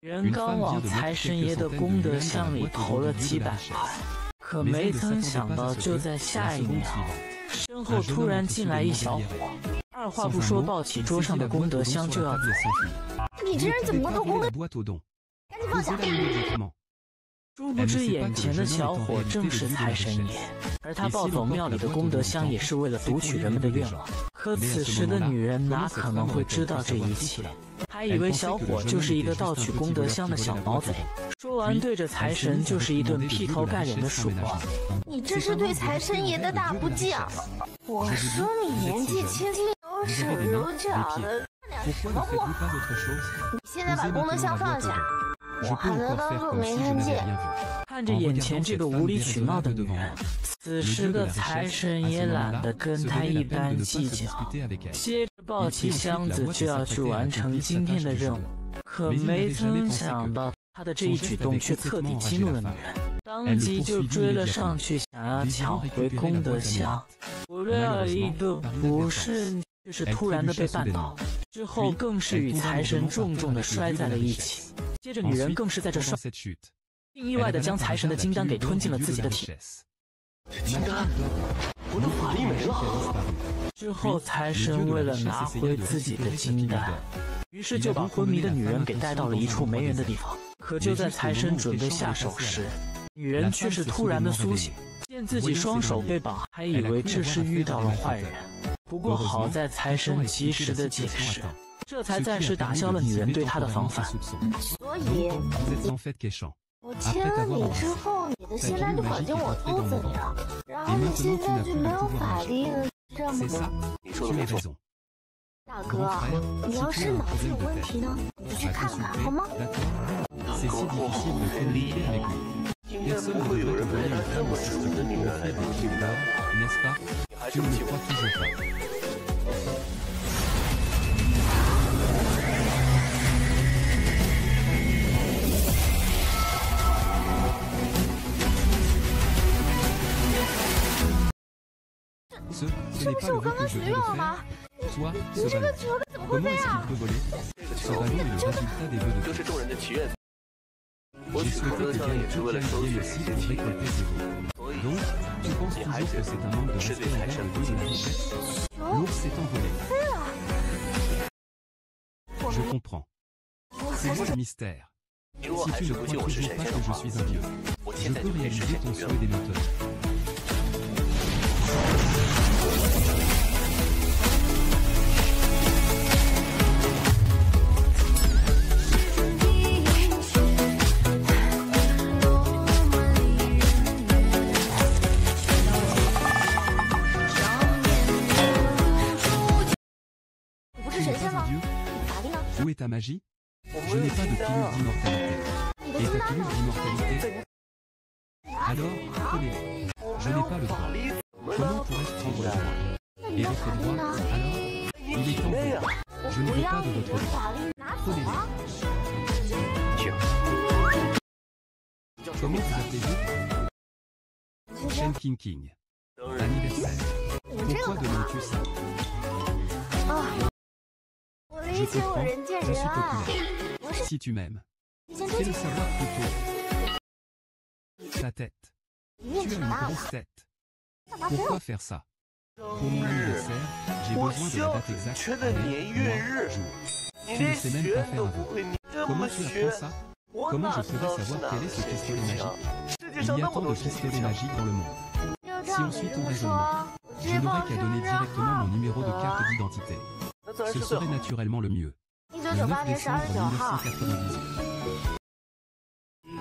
人刚往财神爷的功德箱里投了几百块，可没曾想到，就在下一秒，身后突然进来一小伙，二话不说抱起桌上的功德箱就要走。你这人怎么能偷功德？赶紧放下！殊不知，眼前的小伙正是财神爷，而他抱走庙里的功德箱，也是为了读取人们的愿望。可此时的女人哪可能会知道这一切，还以为小伙就是一个盗取功德箱的小毛贼。说完，对着财神就是一顿劈头盖脸的数落。你这是对财神爷的大不敬！我说你年纪轻轻有手有脚的，干点什么不好？你现在把功德箱放下。我还能当做没看见。看着眼前这个无理取闹的女人，此时的财神也懒得跟她一般计较，接着抱起箱子就要去完成今天的任务。可没曾想到，他的这一举动却彻底激怒了女人，当即就追了上去，想要抢回功德箱。不料一个不慎，却是突然的被绊倒，之后更是与财神重重的摔在了一起。接着，女人更是在这摔，并意外的将财神的金丹给吞进了自己的体。金丹，我的法力没了。之后，财神为了拿回自己的金丹，于是就把昏迷的女人给带到了一处没人的地方。可就在财神准备下手时，女人却是突然的苏醒，见自己双手被绑，还以为这是遇到了坏人。不过好在财神及时的解释，这才暂时打消了女人对他的防范。所以，我牵了你之后，你的心丹就跑进我肚子里了，然后你现在就没有法力了，这样吗？你说的没错。大哥，你要是脑子有问题呢，你就去看看好吗？大哥不好厉害，应该不会有人陪他这么纯的女人来当金丹，你还是不喜欢。这不是我刚刚许的愿望吗？你这个折子怎么会飞啊？这个就是众人的祈愿。我取功德箱也是为了收取这些祈愿，所以你还是对财神不敬。飞了。Je comprends. C'est moi le mystère. 你若还是不信我是神仙的话，我现在就可以实现你的愿望。Où est ta magie? Je n'ai pas de pilule d'immortalité. Et ta pilule d'immortalité? Alors, prenez-la. Je n'ai pas le droit. Comment pourrais-je prendre le droit? Et votre droit, alors? Il est en vous. Je ne veux pas de votre droit. Prenez-la. Comment vous appelez-vous? Shen King King. Anniversaire. Pourquoi demandes-tu ça? Je comprends, je suis populaire. Si tu m'aimes, fais-le savoir plus tôt. Ta tête. Tu as une grosse tête. Pourquoi faire ça? Pour mon anniversaire, j'ai besoin de la date exacte, année, mois, jour. Tu ne sais même pas faire un vœu. Comment tu apprends ça? Comment je pourrais savoir quel est ce pistolet magique? Il y a tant de pistolets magiques dans le monde. Si on suit ton raisonnement, je n'aurais qu'à donner directement mon numéro de carte d'identité. Ce serait naturellement le mieux. Le 9 décembre 1998.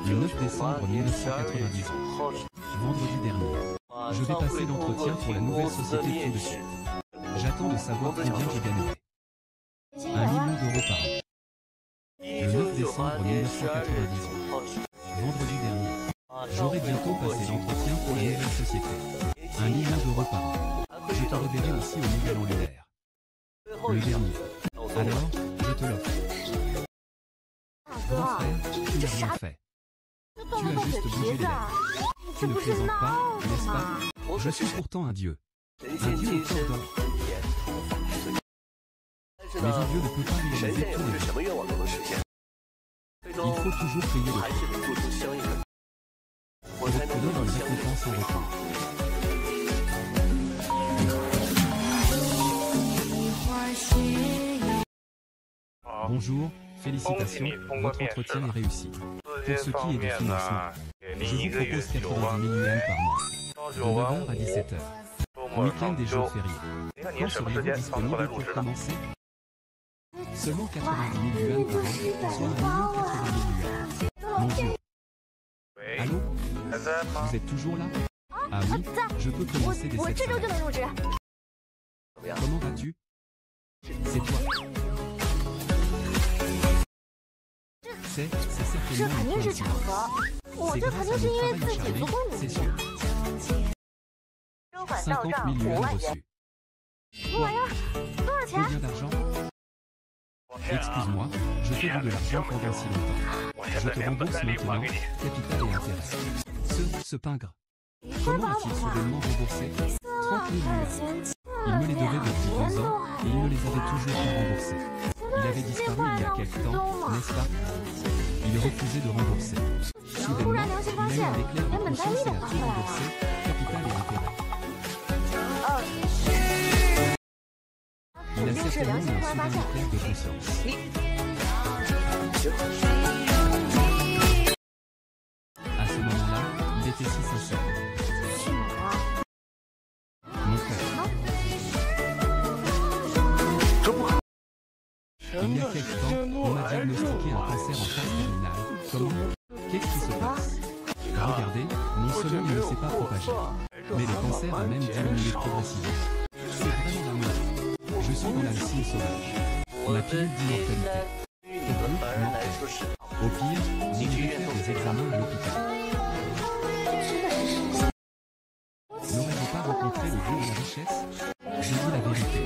Le 9 décembre 1998. Vendredi dernier. Je vais passer l'entretien pour la nouvelle société tout de suite. J'attends de savoir combien je gagnerai. 1 million d'euros par an. Le 9 décembre 1998. Vendredi dernier. J'aurai bientôt passé l'entretien pour la nouvelle société. 1 million d'euros par an. Je te reverrai aussi au nouvel an lunaire. Le dernier. Alors, je te l'offre. Grand frère, tu n'as rien fait. Tu as juste bougé les lèvres. Tu ne plaisantes pas, n'est-ce pas? Je suis pourtant un dieu. Un dieu au corps d'or. Mais un dieu ne peut pas réaliser tous les vœux. Il faut toujours payer le prix. Pour obtenir une récompense en retour. Bonjour, félicitations, votre entretien est réussi. Pour ce qui est du financement, je vous propose 90 000 yuan par mois, de 9h à 17h. Week-end et jours fériés. Quand seriez-vous disponible pour commencer? Seulement 90 000 yuan par an, soit 1 080 000 yuan. Mon Dieu. Allô? Vous êtes toujours là? Ah oui, je peux commencer dès cette semaine. Comment vas-tu? C'est toi. C'est certainement une coïncidence. C'est grâce à mon travail acharné, c'est sûr. 50 000 yuan reçus. Quoi? Combien d'argent? Excuse-moi, je t'ai vu de l'argent pendant si longtemps. Je te rembourse maintenant, capital et intérêt. Ce pingre. Comment a-t-il soudainement remboursé 30 000 yuan? Il me les devait depuis 2 ans, et il ne les avait toujours pas remboursés. Il avait disparu il y a quelque temps, n'est-ce pas? Il refusait de rembourser. Soudainement, il a eu un éclair de conscience et a tout remboursé, capital et intérêt. Il a certainement eu un soudain éclair de conscience. À ce moment-là, il était si sincère. Mon frère. Il y a quelque temps, on m'a diagnostiqué un cancer en phase terminale. Comment? Qu'est-ce qui se passe? Regardez, non seulement il ne s'est pas propagé, mais le cancer a même diminué progressivement. C'est vraiment l'amour. Je suis dans la leucémie sauvage. Ma pilule d'immortalité. Au pire, j'irai faire des examens à l'hôpital. N'aurais-je pas rencontré le dieu de la richesse? Je dis la vérité.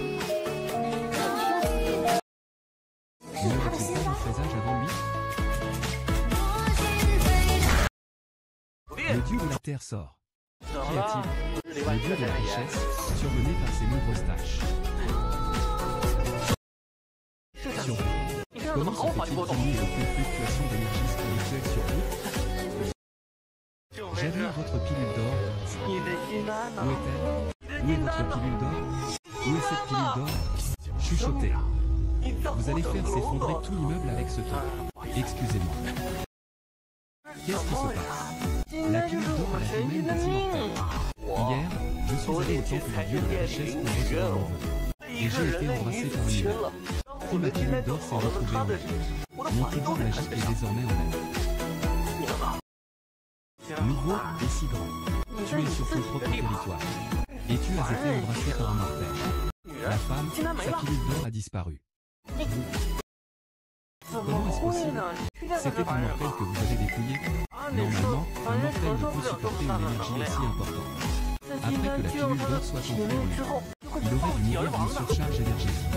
Ne aurait-il pas un présage avant lui? Le dieu de la terre sort. Qu'y a-t-il? Le dieu de la richesse, surmené par ses nombreuses tâches. Comment se fait-il qu'il n'y ait aucune fluctuation d'énergie spirituelle sur vous? J'admire votre pilule d'or. Où est-elle? Où est votre pilule d'or? Où est cette pilule d'or? Chuchotez. Vous allez faire s'effondrer tout l'immeuble avec ce ton. Excusez-moi. Qu'est-ce qui se passe? La pilule d'or à la vie même des immortels. Hier, je suis allé au temple du dieu de la richesse pour recevoir mon vœu. Et j'ai été embrassé par une humaine. Puis ma pilule d'or s'est retrouvée en elle. Mon pouvoir magique est désormais en elle. Nouveau et si grand. Tu es sur ton propre territoire. Et tu as été embrassé par un mortel. La femme, sa pilule d'or a disparu. Comment est-ce possible? C'était un mortel que vous avez dépouillé? Normalement, un mortel ne peut supporter une énergie aussi importante. Après que la pilule d'or soit entrée en lui, il aurait dû mourir d'une surcharge énergétique.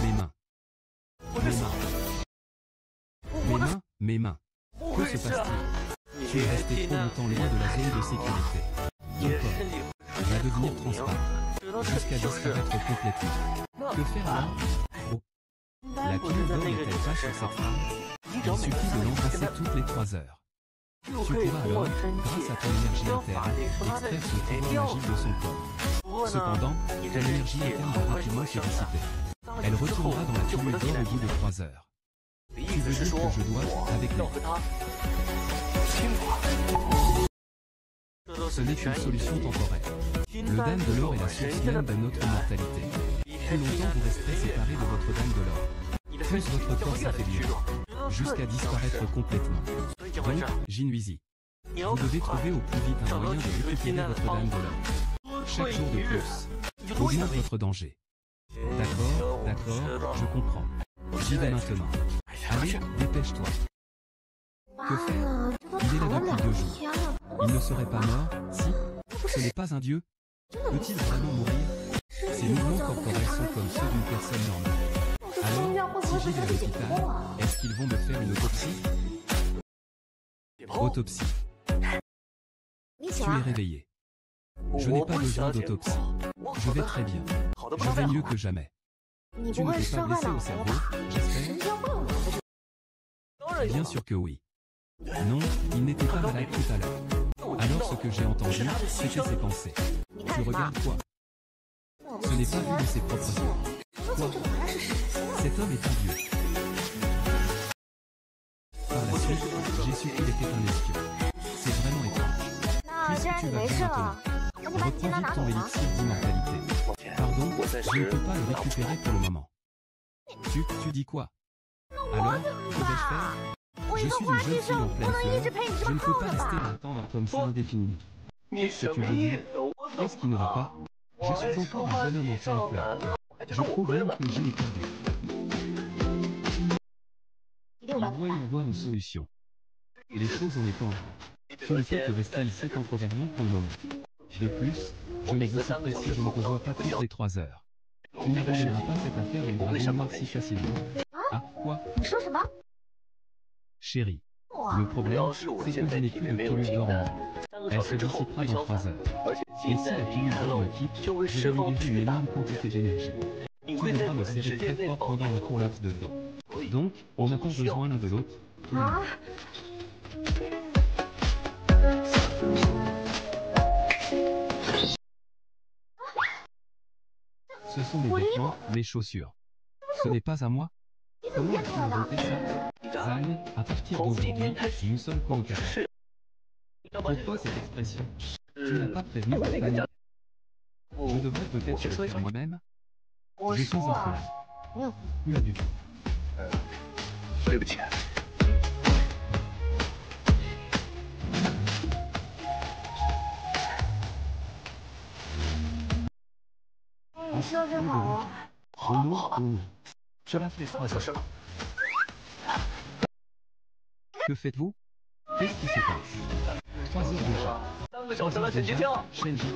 Mes mains. Mes mains. Que se passe-t-il? Tu es resté trop longtemps loin de la zone de sécurité. Ton corps va devenir transparent, jusqu'à disparaître complètement. Que faire alors? Oh. La pilule d'or n'est-elle pas sur cette femme? Il suffit de l'embrasser toutes les 3 heures. Tu pourras alors, grâce à ton énergie interne, extraire son pouvoir magique de son corps. Cependant, ton énergie interne va rapidement se dissiper. Elle retournera dans la pilule d'or au bout de 3 heures. Tu veux dire que je dois, avec lui? Ce n'est qu'une solution temporaire. Le dame de l'or est la source même de notre mortalité. Plus longtemps vous resterez séparés de votre dame de l'or. Plus votre corps s'affaiblira, jusqu'à disparaître complètement. Donc, Jinwizi, vous devez trouver au plus vite un moyen de récupérer votre dame de l'or. Chaque jour de plus augmente votre danger. D'accord, je comprends. J'y vais maintenant. Allez, dépêche-toi. Que faire? Il est là depuis 2 jours. Il ne serait pas mort, si? Ce n'est pas un dieu? Peut-il vraiment mourir? Ses mouvements corporels sont comme ceux d'une personne normale. Alors, si j'y vais à l'hôpital, est-ce qu'ils vont me faire une autopsie? Autopsie. Tu es réveillé. Je n'ai pas besoin d'autopsie. Je vais très bien. Je vais mieux que jamais. Tu ne t'es pas blessé au cerveau, j'espère? Bien sûr que oui. Non, il n'était pas malade tout à l'heure. Alors ce que j'ai entendu, c'était ses pensées. Tu regardes quoi? Ce n'est pas vu de ses propres yeux. Quoi? Cet homme est un dieu. Par la suite, j'ai su qu'il était un espion. C'est vraiment étrange. Puisque tu vas bien maintenant, reprends vite ton élixir d'immortalité. Pardon, je ne peux pas le récupérer pour le moment. Tu dis quoi? Alors, que vais-je faire? Je suis une jeune fille en pleine fleur, je ne peux pas rester longtemps comme ça indéfiniment. Ce que tu veux dire, qu'est-ce qui ne va pas? Je suis encore un bonhomme en pleine fleur. Je trouve même que j'ai perdu. Il doit y avoir une solution. Les choses en étant. Tu ne peux que rester ici temporairement pour le moment. De plus, je n'existe pas si je ne te vois pas toutes les 3 heures. Tu n'abandonneras pas cette affaire et dragon noir si facilement. Ah, quoi? Chérie, le problème, c'est que je n'ai plus de pilule dormante. Elle se dissipera dans 3 heures. Et si la pilule d'or me quitte, je vais libérer une énorme quantité d'énergie. Tu devras me serrer très fort pendant un court laps de temps. Donc, on n'a pas besoin l'un de l'autre. Ce sont mes vêtements, mes chaussures. Ce n'est pas à moi? Comment as-tu inventé ça? Zane, à partir d'aujourd'hui, nous sommes colocataires. Pourquoi cette expression? Tu n'as pas prévenu ta famille. Je devrais peut-être le faire moi-même? Je suis orphelin. Plus du tout. Que faites-vous? Qu'est-ce qui se passe? 3 heures déjà. 3 heures déjà, Shenji qui est.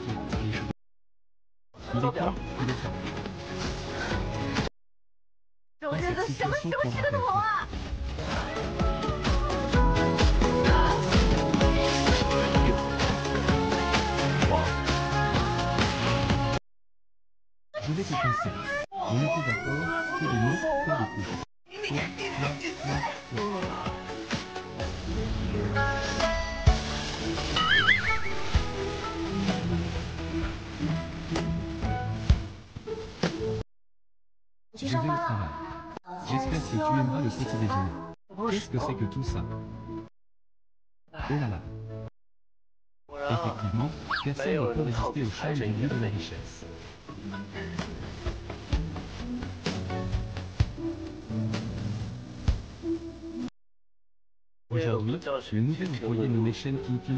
Il est quoi? Il est fort. Cette situation prendra je vais te penser. On était d'accord, que des mots, pas des coups. Je vais au travail. J'espère que tu aimeras le petit déjeuner. Qu'est-ce que c'est que tout ça? Oh là là. Effectivement, personne ne peut résister au charme du lieu de la richesse. Aujourd'hui, une nouvelle employée nommée Shen Kinkin.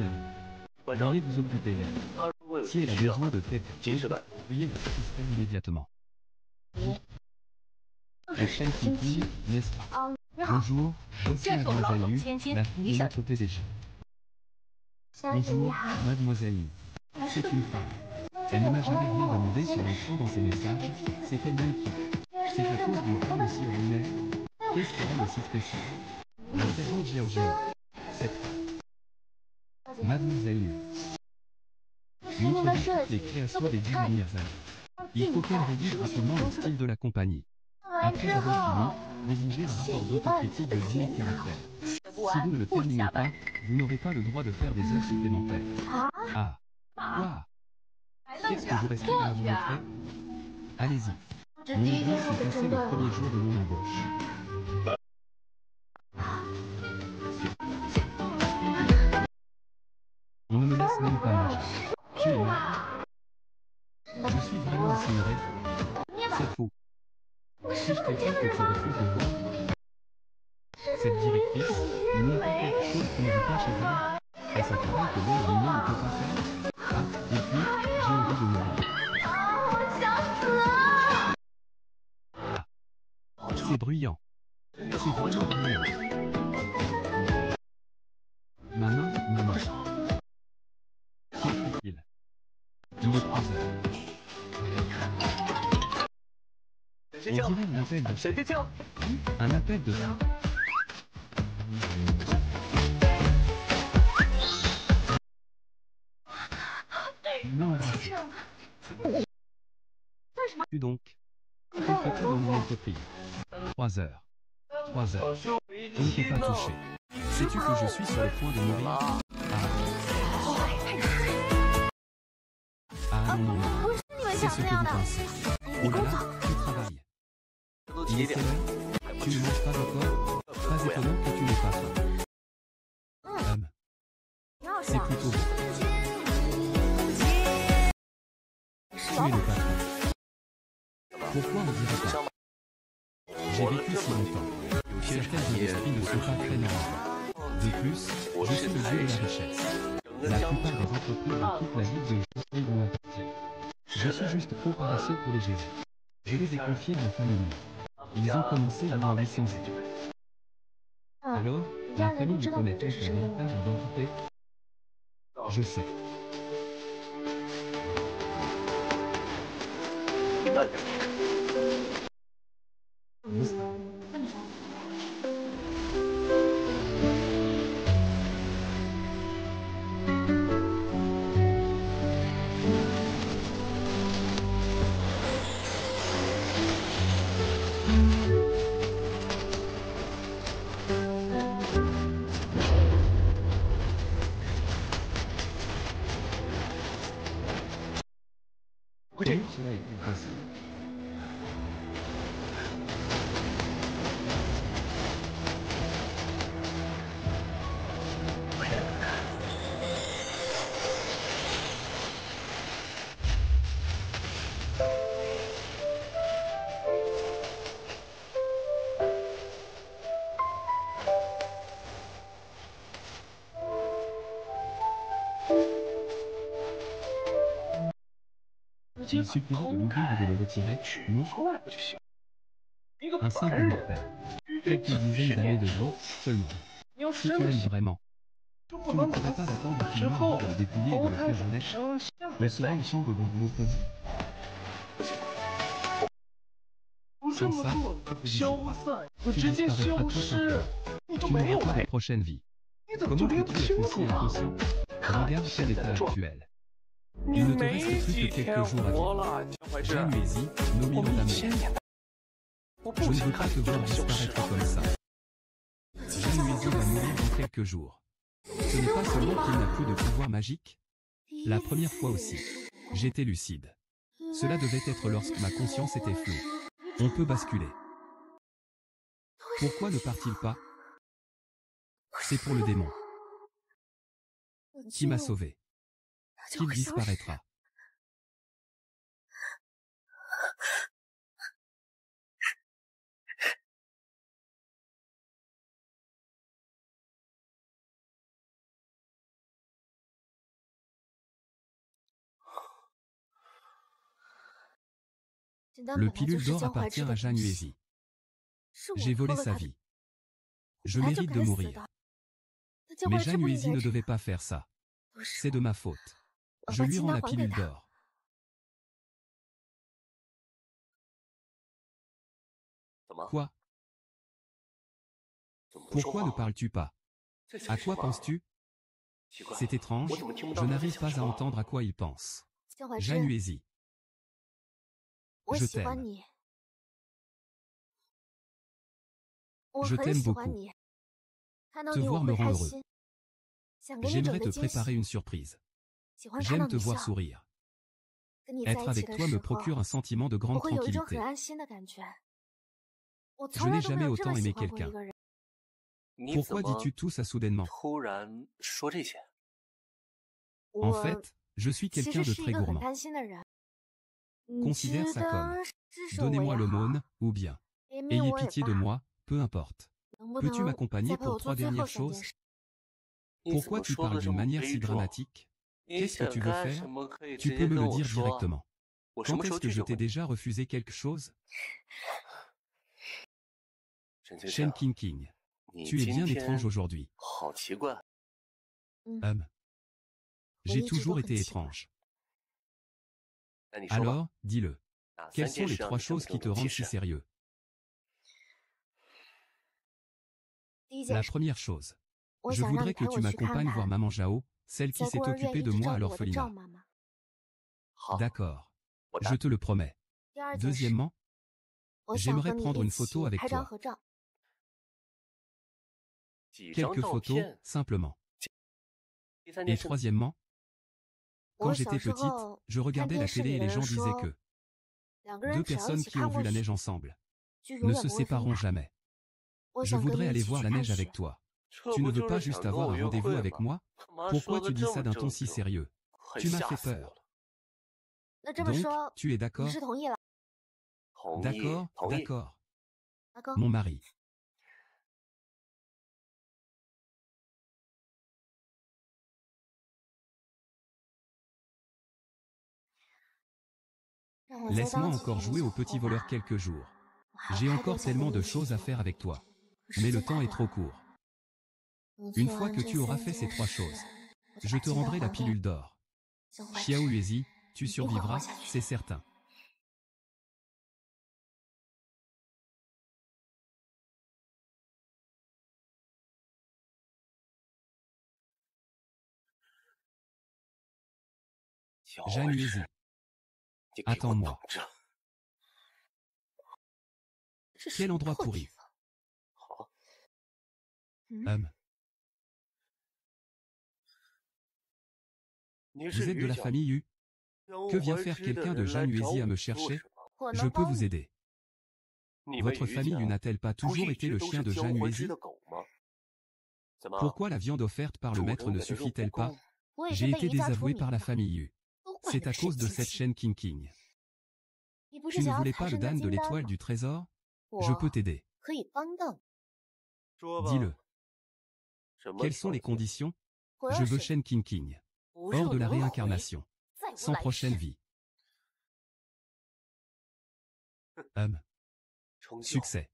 Veuillez vous occuper d'elle. Si elle a besoin de tête, veuillez la satisfaire immédiatement. La Shen Kinkin, n'est-ce pas? Bonjour, je suis Mademoiselle Yu, la fille de notre PDG. Bonjour, Mademoiselle Yu. C'est une femme. Elle ne m'a jamais rien demandé sur les champs dans ses messages, c'est elle-même qui. C'est à cause d'une femme aussi ordinaire. Qu'est-ce qui rend aussi spécial? L'interroge Géorgien. Cette Mademoiselle Yu. Nous produisons les créations des 10 dernières années. Il faut qu'elle rédige rapidement le style de la compagnie. Après avoir fini, rédigez un rapport d'autocritique de 10 000 caractères. Si vous ne le terminez pas, vous n'aurez pas le droit de faire des heures supplémentaires. Ah. Quoi? Qu'est-ce que je reste à vous montrer? Allez-y. Mon église s'est passé le premier jour de mon embauche. On ne me laisse même pas manger. Tu es là. Je suis vraiment incinéré. C'est faux. Si je t'écris que tu refuses de voir cette directrice, il n'y a pas quelque chose qui ne va pas chez elle. Est-ce un travail que l'homme lui-même ne peut pas faire? Ah, et puis, j'ai envie de mourir. Ah, c'est bruyant. C'est vraiment bruyant. Maman. Qu'écrit-il? Il est 3 heures. On dirait un appel de un appel de non. Tu donc. Que fais-tu dans mon entreprise? 3 heures. 3 heures. On ne peut pas toucher. Sais-tu que je suis sur le point de mourir? Ah non, non, non. C'est ce que vous pensez. Oh là là, tu travailles. Il est quelle heure? Tu ne manges pas encore? Pas étonnant que tu n'aies pas faim. C'est plutôt bon. Tu es le patron. Pourquoi on dirait pas? J'ai vécu si longtemps. Certaines industries ne sont pas très normales. De plus, je suis le dieu de la richesse. La plupart des entreprises de toute la ville de Joe m'ont appartient. Je suis juste trop paresseux pour les gérer. Je les ai confiés à ma famille. Ils ont commencé à m'en licencier. Alors, la famille me connaît tous un véritable identité. Je sais. Écoutez, cela est impossible. Il suffisait de l'ouvrir et de le retirer, non? Un simple mortel. Quelques dizaines d'années de jour, seulement. Si tu l'aimes vraiment, tu ne pourrais pas attendre qu'il meure pour le dépouiller et de le faire renaître. Le sera une chambre dont vous opposez. Sans ça, tu disparaîtras trop simplement. Tu n'auras pas de prochaine vie. Comment peux-tu être aussi inconscient? Regarde quel état actuel. Il ne te reste plus que quelques jours à vivre. Januezi, nommé d'amour. Je ne veux pas te voir disparaître comme ça. Januezi va mourir dans quelques jours. Ce n'est pas seulement qu'il n'a plus de pouvoir magique. La première fois aussi, j'étais lucide. Cela devait être lorsque ma conscience était floue. On peut basculer. Pourquoi ne part-il pas? C'est pour le démon. Qui m'a sauvé. Qu'il disparaîtra. Le pilule d'or appartient à Januezi. J'ai volé sa vie. Je mérite de mourir. Mais Januezi ne devait pas faire ça. C'est de ma faute. Je lui rends la pilule d'or. Quoi? Pourquoi ne parles-tu pas? À quoi penses-tu? C'est étrange, je n'arrive pas à entendre à quoi il pense. Januezi. Je t'aime. Je t'aime beaucoup. Te voir me rend heureux. J'aimerais te préparer une surprise. J'aime te voir sourire. Être avec toi me procure un sentiment de grande tranquillité. Je n'ai jamais autant aimé quelqu'un. Pourquoi dis-tu tout ça soudainement? En fait, je suis quelqu'un de très gourmand. Considère ça comme « Donnez-moi l'aumône » ou bien « Ayez pitié de moi », peu importe. Peux-tu m'accompagner pour 3 dernières choses? Pourquoi tu parles d'une manière si dramatique? Qu'est-ce que tu veux faire? Tu peux me le dire directement. Quand est-ce que je t'ai déjà refusé quelque chose? Shen Qingqing, tu es bien étrange aujourd'hui. J'ai toujours été étrange. Alors, dis-le. Quelles sont les 3 choses qui te rendent si sérieux? La première chose. Je voudrais que tu m'accompagnes voir maman Zhao, celle qui s'est occupée de moi à l'orphelinat. D'accord. Je te le promets. Deuxièmement, j'aimerais prendre une photo avec toi. Quelques photos, simplement. Et troisièmement, quand j'étais petite, je regardais la télé et les gens disaient que deux personnes qui ont vu la neige ensemble ne se sépareront jamais. Je voudrais aller voir la neige avec toi. Tu ne veux pas juste avoir un rendez-vous avec moi? Pourquoi tu dis ça d'un ton si sérieux? Tu m'as fait peur. Donc, tu es d'accord? D'accord, d'accord. Mon mari. Laisse-moi encore jouer au petit voleur quelques jours. J'ai encore tellement de choses à faire avec toi. Mais le temps est trop court. Une fois que tu auras fait ces 3 choses, je te rendrai la pilule d'or. Xiao Yuezi, tu survivras, c'est certain. Zhang Yuezi. Attends-moi. Quel endroit pourri. Vous êtes de la famille Yu? Que vient faire quelqu'un de Zhang Yuezi à me chercher? Je peux vous aider. Votre famille Yu n'a-t-elle pas toujours été le chien de Zhang Yuezi? Pourquoi la viande offerte par le maître ne suffit-elle pas? J'ai été désavoué par la famille Yu. C'est à cause de cette chaîne King King. Tu ne voulais pas le dan de l'étoile du trésor? Je peux t'aider. Dis-le. Quelles sont les conditions? Je veux Shen King King. Hors de la réincarnation. Sans prochaine vie. Succès.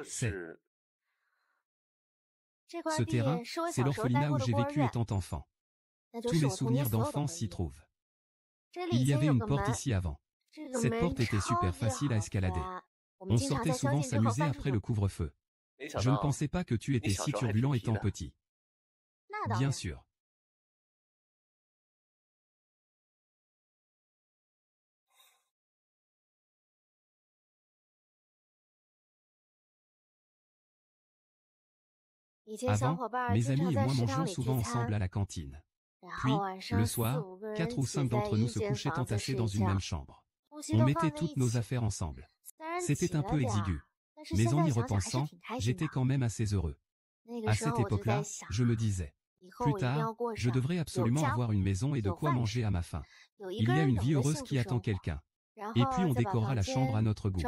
Ce terrain, c'est l'orphelinat où j'ai vécu étant enfant. Tous les souvenirs d'enfance s'y trouvent. Il y avait une porte ici avant. Cette porte était super facile à escalader. On sortait souvent s'amuser après le couvre-feu. Je ne pensais pas que tu étais si turbulent étant petit. Bien sûr. Avant, mes amis et moi mangeons souvent ensemble à la cantine. Puis, le soir, 4 ou 5 d'entre nous se couchaient entassés dans une même chambre. On mettait toutes nos affaires ensemble. C'était un peu exigu. Mais en y repensant, j'étais quand même assez heureux. À cette époque-là, je me disais, plus tard, je devrais absolument avoir une maison et de quoi manger à ma faim. Il y a une vie heureuse qui attend quelqu'un. Et puis on décorera la chambre à notre goût.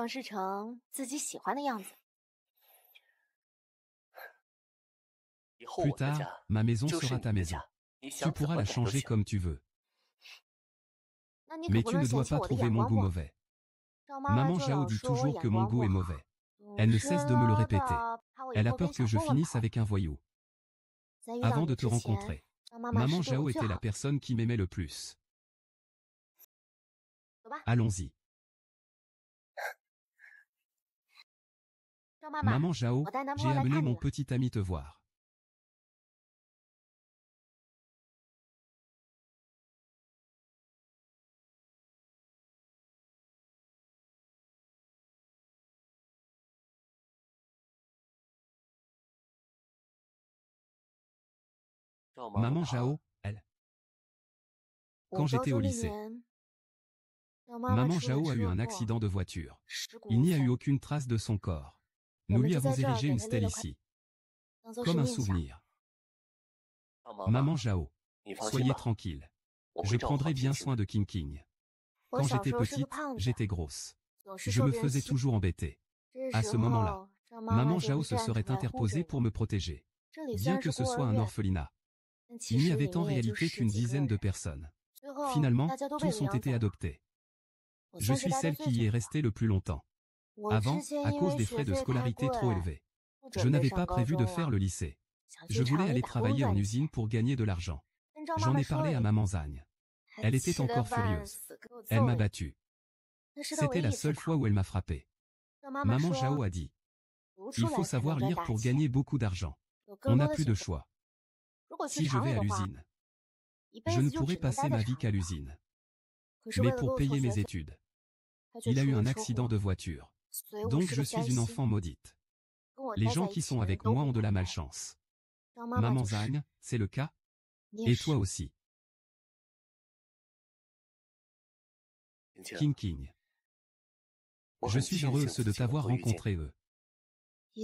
Plus tard, ma maison sera ta maison. Tu pourras la changer comme tu veux. Mais tu ne dois pas trouver mon goût mauvais. Maman Zhao dit toujours que mon goût est mauvais. Elle ne cesse de me le répéter. Elle a peur que je finisse avec un voyou. Avant de te rencontrer, Maman Zhao était la personne qui m'aimait le plus. Allons-y. Maman Zhao, j'ai amené mon petit ami te voir. Maman Zhao, elle. Quand j'étais au lycée, Maman Zhao a eu un accident de voiture. Il n'y a eu aucune trace de son corps. Nous lui avons érigé une stèle ici. Comme un souvenir. Maman Zhao, soyez tranquille. Je prendrai bien soin de King King. Quand j'étais petite, j'étais grosse. Je me faisais toujours embêter. À ce moment-là, Maman Zhao se serait interposée pour me protéger. Bien que ce soit un orphelinat. Il n'y avait en réalité qu'une dizaine de personnes. Finalement, tous ont été adoptés. Je suis celle qui y est restée le plus longtemps. Avant, à cause des frais de scolarité trop élevés. Je n'avais pas prévu de faire le lycée. Je voulais aller travailler en usine pour gagner de l'argent. J'en ai parlé à Maman Zagne. Elle était encore furieuse. Elle m'a battu. C'était la seule fois où elle m'a frappé. Maman Zhao a dit. Il faut savoir lire pour gagner beaucoup d'argent. On n'a plus de choix. Si je vais à l'usine, je ne pourrai passer ma vie qu'à l'usine. Mais pour payer mes études, il a eu un accident de voiture. Donc je suis une enfant maudite. Les gens qui sont avec moi ont de la malchance. Maman Zhang, c'est le cas? Et toi aussi. King King. Je suis heureuse de t'avoir rencontré eux.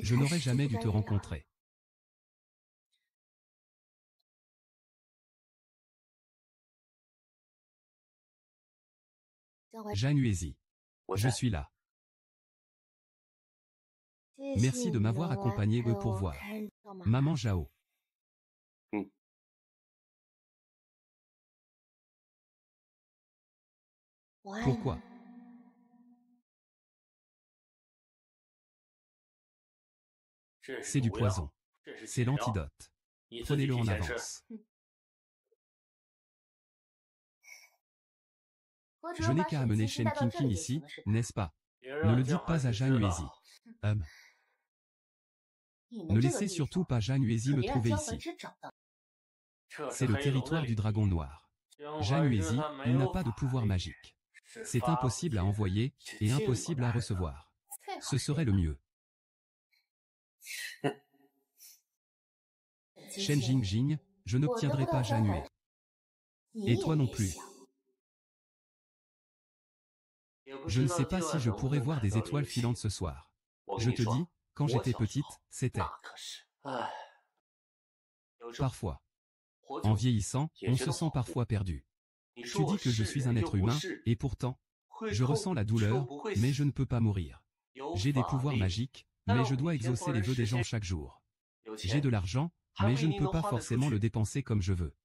Je n'aurais jamais dû te rencontrer. Zhang Yuezi. Je suis là. Merci de m'avoir accompagné pour voir Maman Zhao. Pourquoi? C'est du poison. C'est l'antidote. Prenez-le en avance. Je n'ai qu'à amener Shen Qingqing ici, n'est-ce pas? Ne le dites pas à Zhang Yuezi. Ne laissez surtout pas Zhang Yuezi me trouver ici. C'est le territoire du dragon noir. Zhang Yuezi, il n'a pas de pouvoir magique. C'est impossible à envoyer, et impossible à recevoir. Ce serait le mieux. Shen Jingjing, je n'obtiendrai pas Zhang Yuezi. Et toi non plus. Je ne sais pas si je pourrai voir des étoiles filantes ce soir. Je te dis, quand j'étais petite, c'était. Parfois. En vieillissant, on se sent parfois perdu. Tu dis que je suis un être humain, et pourtant, je ressens la douleur, mais je ne peux pas mourir. J'ai des pouvoirs magiques, mais je dois exaucer les vœux des gens chaque jour. J'ai de l'argent, mais je ne peux pas forcément le dépenser comme je veux.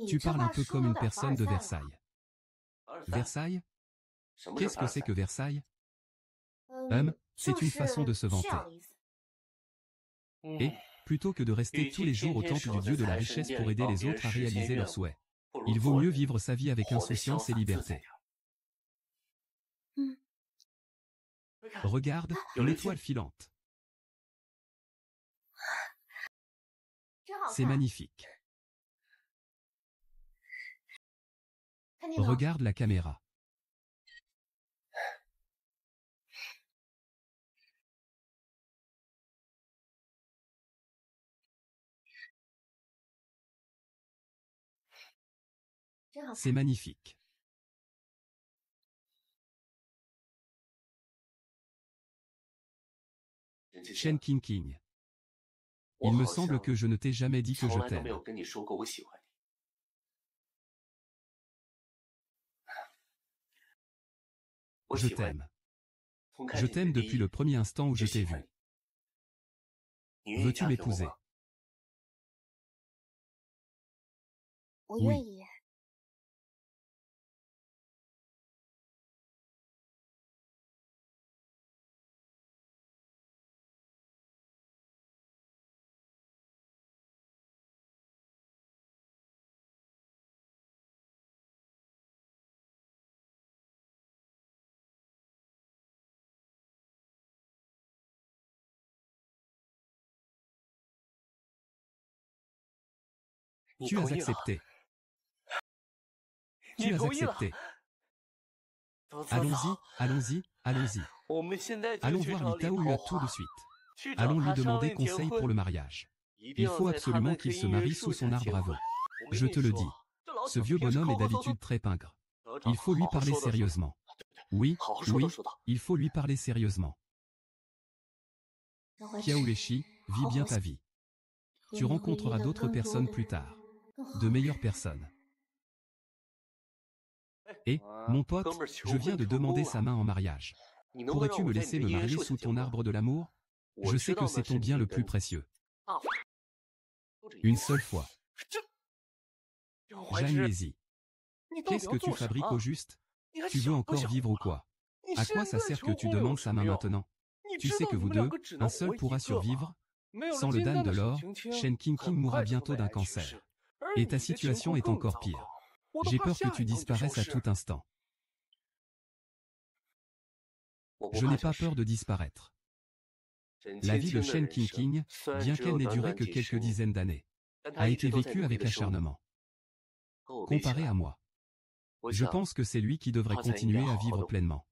Tu parles un peu comme une personne de Versailles. Versailles? Qu'est-ce que c'est que Versailles? C'est une façon de se vanter. Et, plutôt que de rester tous les jours au temple du dieu de la richesse pour aider les autres à réaliser leurs souhaits, il vaut mieux vivre sa vie avec insouciance et liberté. Regarde, l'étoile filante. C'est magnifique. Regarde la caméra. C'est magnifique. Shen Qingqing. Il me semble que je ne t'ai jamais dit que je t'aime. Je t'aime. Je t'aime depuis le premier instant où je t'ai vu. Veux-tu m'épouser? Oui. Tu as accepté. Tu as accepté. Allons-y, allons-y, allons-y. Allons voir Li Taoyuan tout de suite. Allons lui demander conseil pour le mariage. Il faut absolument qu'il se marie sous son arbre à vœux. Je te le dis. Ce vieux bonhomme est d'habitude très pingre. Il faut lui parler sérieusement. Oui, oui, il faut lui parler sérieusement. Qiao Leishi, vis bien ta vie. Tu rencontreras d'autres personnes plus tard. De meilleures personnes. Et, mon pote, je viens de demander sa main en mariage. Pourrais-tu me laisser me marier sous ton arbre de l'amour? Je sais que c'est ton bien le plus précieux. Une seule fois. Zhang Yuezi. Qu'est-ce que tu fabriques au juste? Tu veux encore vivre ou quoi? À quoi ça sert que tu demandes sa main maintenant? Tu sais que vous deux, un seul pourra survivre? Sans le Dan de l'or, Shen Qingqing mourra bientôt d'un cancer. Et ta situation est encore pire. J'ai peur que tu disparaisses à tout instant. Je n'ai pas peur de disparaître. La vie de Shen Qingqing, bien qu'elle n'ait duré que quelques dizaines d'années, a été vécue avec acharnement. Comparé à moi, je pense que c'est lui qui devrait continuer à vivre pleinement.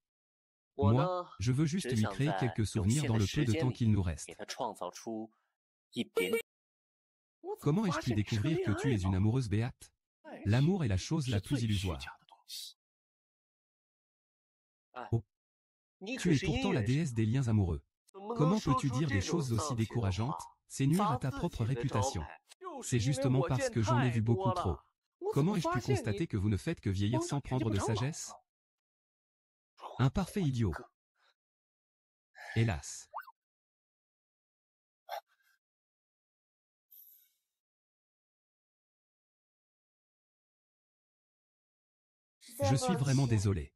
Moi, je veux juste lui créer quelques souvenirs dans le peu de temps qu'il nous reste. Comment ai-je pu découvrir que tu es une amoureuse béate? L'amour est la chose la plus illusoire. Oh. Tu es pourtant la déesse des liens amoureux. Comment peux-tu dire des choses aussi décourageantes? C'est nuire à ta propre réputation. C'est justement parce que j'en ai vu beaucoup trop. Comment ai-je pu constater que vous ne faites que vieillir sans prendre de sagesse? Un parfait idiot. Hélas. Je suis vraiment désolé.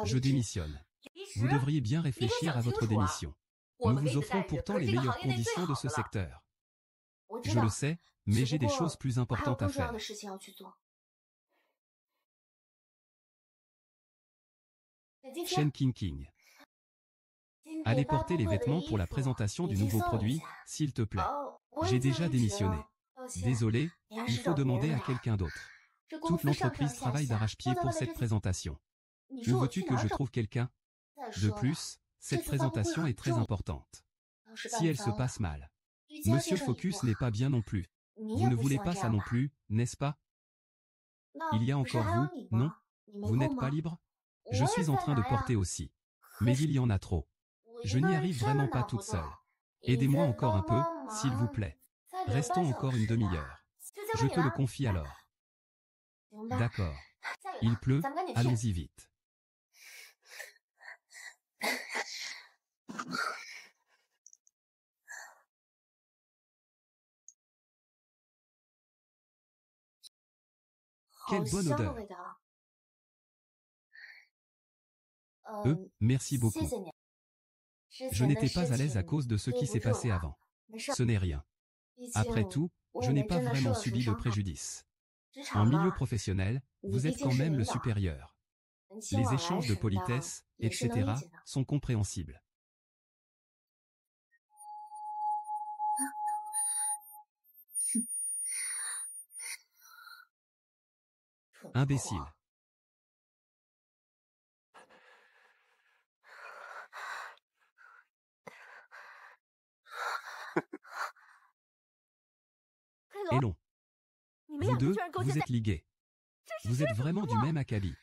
Je démissionne. Vous devriez bien réfléchir à votre démission. Nous vous offrons pourtant les meilleures conditions de ce secteur. Je le sais, mais j'ai des choses plus importantes à faire. Shen Qingqing. Allez porter les vêtements pour la présentation du nouveau produit, s'il te plaît. J'ai déjà démissionné. Désolé, il faut demander à quelqu'un d'autre. Toute l'entreprise travaille d'arrache-pied pour cette présentation. Où veux-tu que je trouve quelqu'un? De plus, cette présentation est très importante. Si elle se passe mal, Monsieur Focus n'est pas bien non plus. Vous ne voulez pas ça non plus, n'est-ce pas? Il y a encore vous, non? Vous n'êtes pas libre? Je suis en train de porter aussi. Mais il y en a trop. Je n'y arrive vraiment pas toute seule. Aidez-moi encore un peu, s'il vous plaît. Restons encore une demi-heure. Je te le confie alors. D'accord. Il pleut, allons-y vite. Quelle bonne odeur. Merci beaucoup. Je n'étais pas à l'aise à cause de ce qui s'est passé avant. Ce n'est rien. Après tout, je n'ai pas vraiment subi de préjudice. En milieu professionnel, vous êtes quand même le supérieur. Les échanges de politesse, etc., sont compréhensibles. Imbécile. Et long. Vous deux, vous êtes ligués. Vous êtes vraiment du même acabit.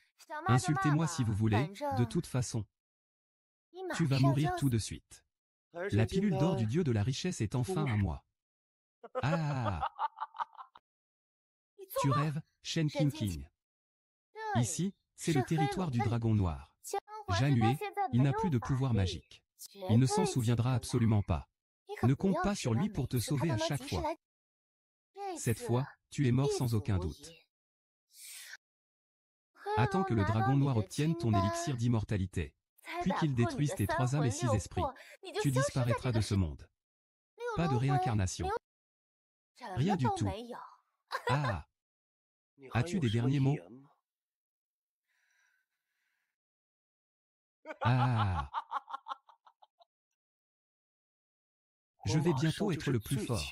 Insultez-moi si vous voulez, de toute façon. Tu vas mourir tout de suite. La pilule d'or du dieu de la richesse est enfin à moi. Ah! Tu rêves, Shen Qingqing. Ici, c'est le territoire du dragon noir. Janue, il n'a plus de pouvoir magique. Il ne s'en souviendra absolument pas. Ne compte pas sur lui pour te sauver à chaque fois. Cette fois, tu es mort sans aucun doute. Attends que le dragon noir obtienne ton élixir d'immortalité. Puis qu'il détruise tes 3 âmes et 6 esprits. Tu disparaîtras de ce monde. Pas de réincarnation. Rien du tout. Ah! As-tu des derniers mots? Ah! Je vais bientôt être le plus fort.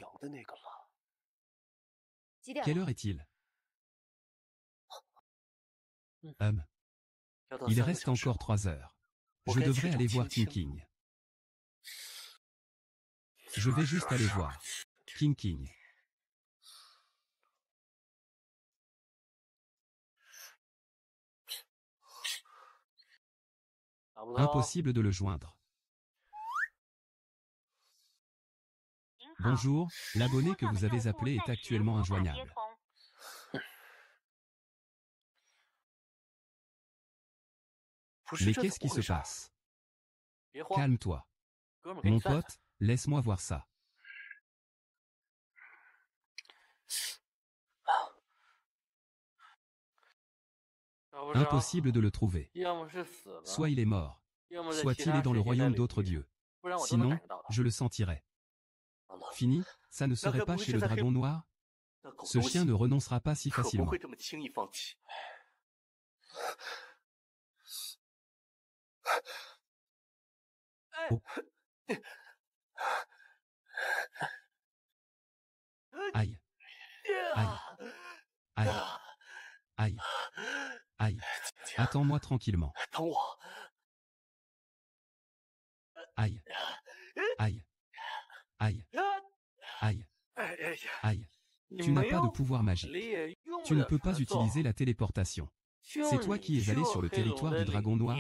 Quelle heure est-il? Il reste encore 3 heures. Je devrais aller voir Qingqing. Je vais juste aller voir Qingqing. Impossible de le joindre. Bonjour, l'abonné que vous avez appelé est actuellement injoignable. Mais qu'est-ce qui se passe? Calme-toi. Mon pote, laisse-moi voir ça. Impossible de le trouver. Soit il est mort, soit il est dans le royaume d'autres dieux. Sinon, je le sentirai. Fini, ça ne serait pas chez le dragon noir? Ce chien ne renoncera pas si facilement. Oh. Aïe. Aïe. Aïe. Aïe. Aïe. Attends-moi tranquillement. Aïe. Aïe. Aïe. Aïe. Aïe. Tu n'as pas de pouvoir magique. Tu ne peux pas utiliser la téléportation. C'est toi qui es allé sur le territoire du dragon noir.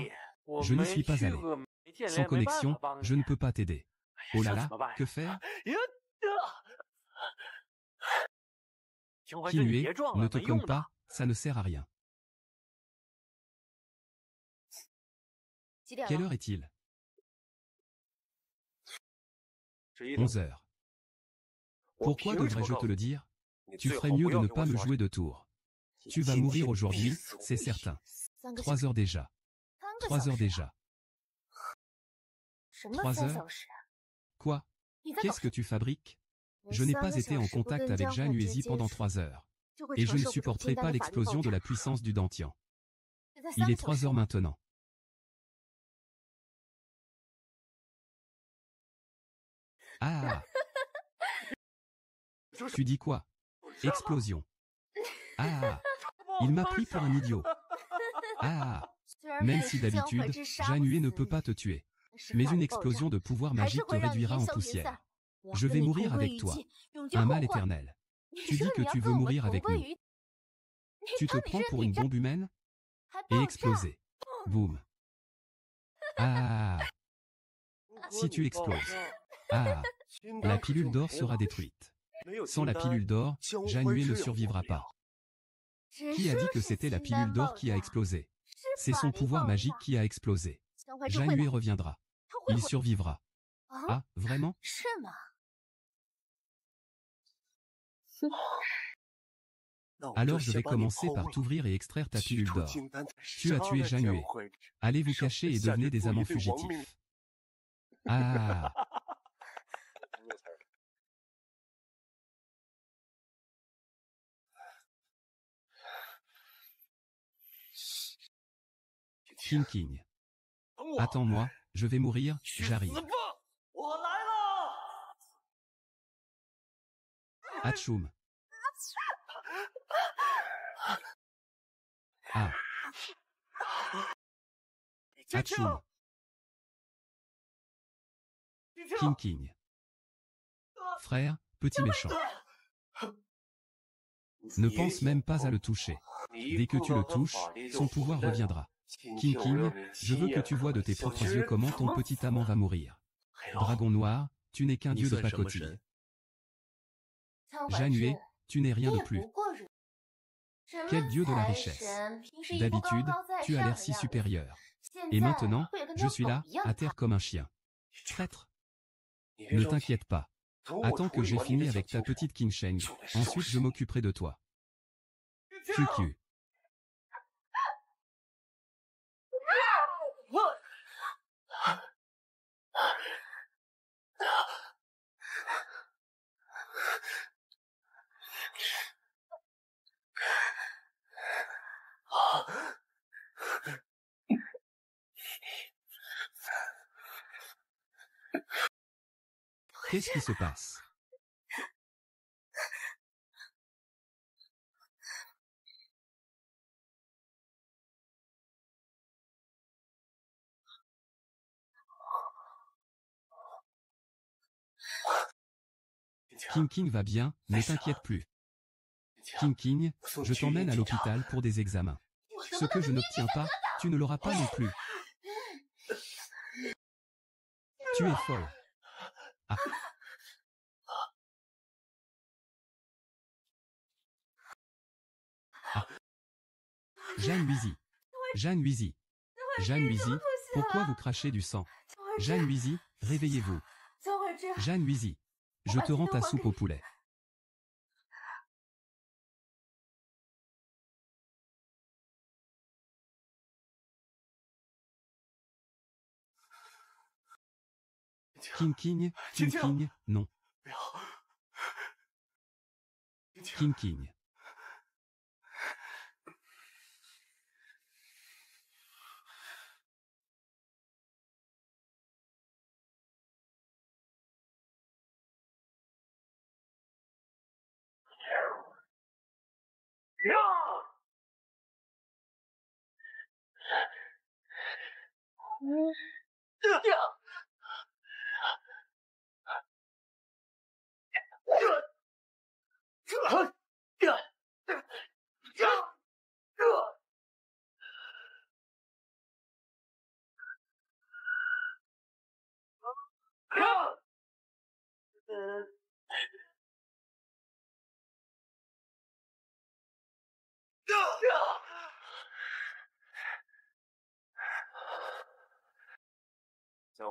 Je n'y suis pas allé. Sans connexion, je ne peux pas t'aider. Oh là là, que faire? Kinue, ne te cogne pas, ça ne sert à rien. Quelle heure est-il? 11 heures. Pourquoi devrais-je te le dire? Tu ferais mieux de ne pas me jouer de tour. Tu vas mourir aujourd'hui, c'est certain. 3 heures déjà. 3 heures déjà. 3 heures? Quoi? Qu'est-ce que tu fabriques? Je n'ai pas été en contact avec Zhang Yuezi pendant 3 heures. Et je ne supporterai pas l'explosion de la puissance du Dantian. Il est 3 heures maintenant. Ah! Tu dis quoi? Explosion. Ah! Il m'a pris pour un idiot. Ah! Même si d'habitude, Zhang Yue ne peut pas te tuer. Mais une explosion de pouvoir magique te réduira en poussière. Je vais mourir avec toi. Un mal éternel. Tu dis que tu veux mourir avec nous. Tu te prends pour une bombe humaine? Et exploser. Boum. Ah! Si tu exploses. Ah! La pilule d'or sera détruite. Sans la pilule d'or, Zhang Yue ne survivra pas. Qui a dit que c'était la pilule d'or qui a explosé? C'est son pouvoir magique qui a explosé. Zhang Yue reviendra. Il survivra. Ah, vraiment? Alors je vais commencer par t'ouvrir et extraire ta pilule d'or. Tu as tué Zhang Yue. Allez vous cacher et devenez des amants fugitifs. Ah! King. Attends-moi, je vais mourir, j'arrive. Hatchoum. Ah. Hatchoum. King. Frère, petit méchant. Ne pense même pas à le toucher. Dès que tu le touches, son pouvoir reviendra. King, je veux que tu vois de tes propres yeux comment ton petit amant va mourir. Dragon noir, tu n'es qu'un dieu de pacotille. Zhang Yue, tu n'es rien de plus. Quel dieu de la richesse. D'habitude, tu as l'air si supérieur. Et maintenant, je suis là, à terre comme un chien. Traître. Ne t'inquiète pas. Attends que j'ai fini avec ta petite King Sheng, ensuite je m'occuperai de toi. QQ. Qu'est-ce qui se passe? King va bien, ne t'inquiète plus. King, je t'emmène à l'hôpital pour des examens. Ce que je n'obtiens pas, tu ne l'auras pas non plus. Tu es folle. Ah. Ah. Zhang Yuezi. Zhang Yuezi. Zhang Yuezi, pourquoi vous crachez du sang? Zhang Yuezi, réveillez-vous. Zhang Yuezi, je te rends ta soupe au poulet. King, non. King.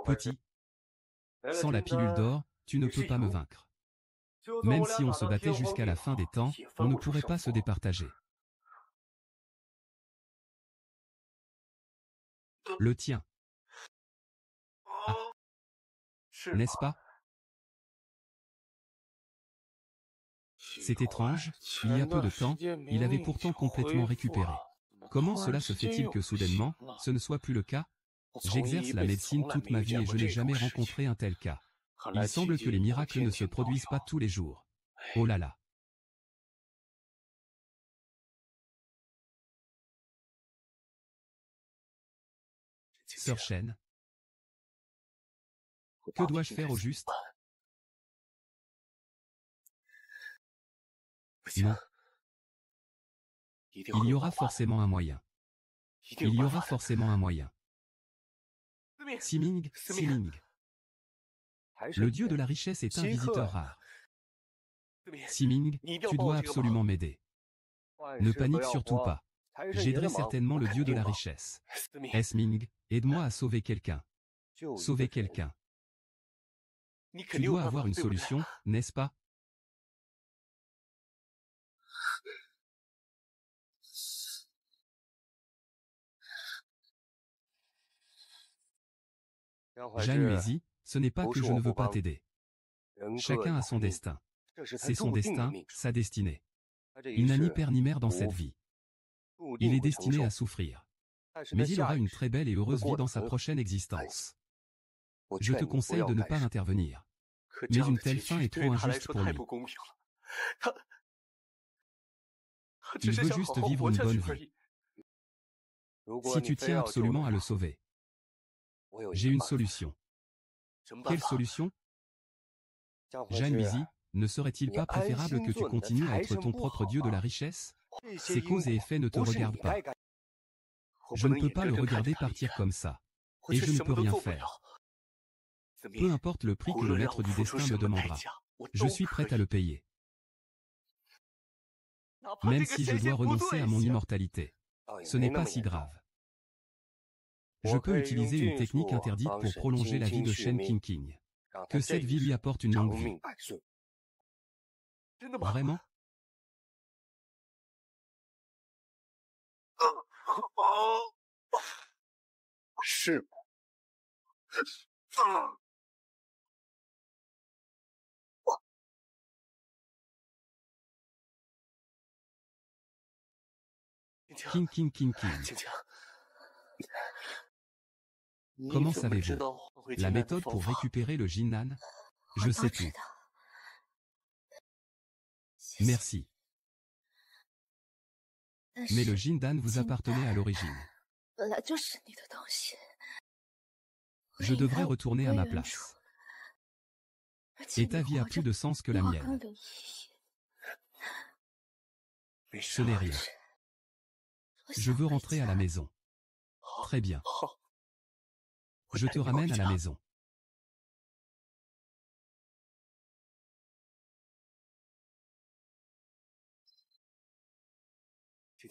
Petit, sans la pilule d'or, tu ne peux pas me vaincre. Même si on se battait jusqu'à la fin des temps, on ne pourrait pas se départager. Le tien. Ah. N'est-ce pas? C'est étrange, il y a peu de temps, il avait pourtant complètement récupéré. Comment cela se fait-il que soudainement, ce ne soit plus le cas? J'exerce la médecine toute ma vie et je n'ai jamais rencontré un tel cas. Il semble que les miracles ne se produisent pas tous les jours. Oh là là. Sœur Shen, que dois-je faire au juste? Non. Il y aura forcément un moyen. Il y aura forcément un moyen. Siming, Siming. Le dieu de la richesse est un visiteur rare. Siming, tu dois absolument m'aider. Ne panique surtout pas. J'aiderai certainement le dieu de la richesse. Esming, aide-moi à sauver quelqu'un. Sauver quelqu'un. Tu dois avoir une solution, n'est-ce pas? Januezi, ce n'est pas que je ne veux pas t'aider. Chacun a son destin. C'est son destin, sa destinée. Il n'a ni père ni mère dans cette vie. Il est destiné à souffrir. Mais il aura une très belle et heureuse vie dans sa prochaine existence. Je te conseille de ne pas intervenir. Mais une telle fin est trop injuste pour lui. Il veut juste vivre une bonne vie. Si tu tiens absolument à le sauver, j'ai une solution. Quelle solution? Januezi, ne serait-il pas préférable que tu continues à être ton propre dieu de la richesse? Ces causes et effets ne te regardent pas. Je ne peux pas le regarder partir comme ça. Et je ne peux rien faire. Peu importe le prix que le maître du destin me demandera. Je suis prêt à le payer. Même si je dois renoncer à mon immortalité. Ce n'est pas si grave. Je peux utiliser une technique interdite pour prolonger la vie de Shen Qingqing. Que cette vie lui apporte une longue vie. Vraiment? Qingqing. Comment savez-vous? La méthode pour récupérer le Jinnan? Je sais tout. Merci. Mais le Jindan vous appartenait à l'origine. Je devrais retourner à ma place. Et ta vie a plus de sens que la mienne. Ce n'est rien. Je veux rentrer à la maison. Très bien. Je te ramène à la maison.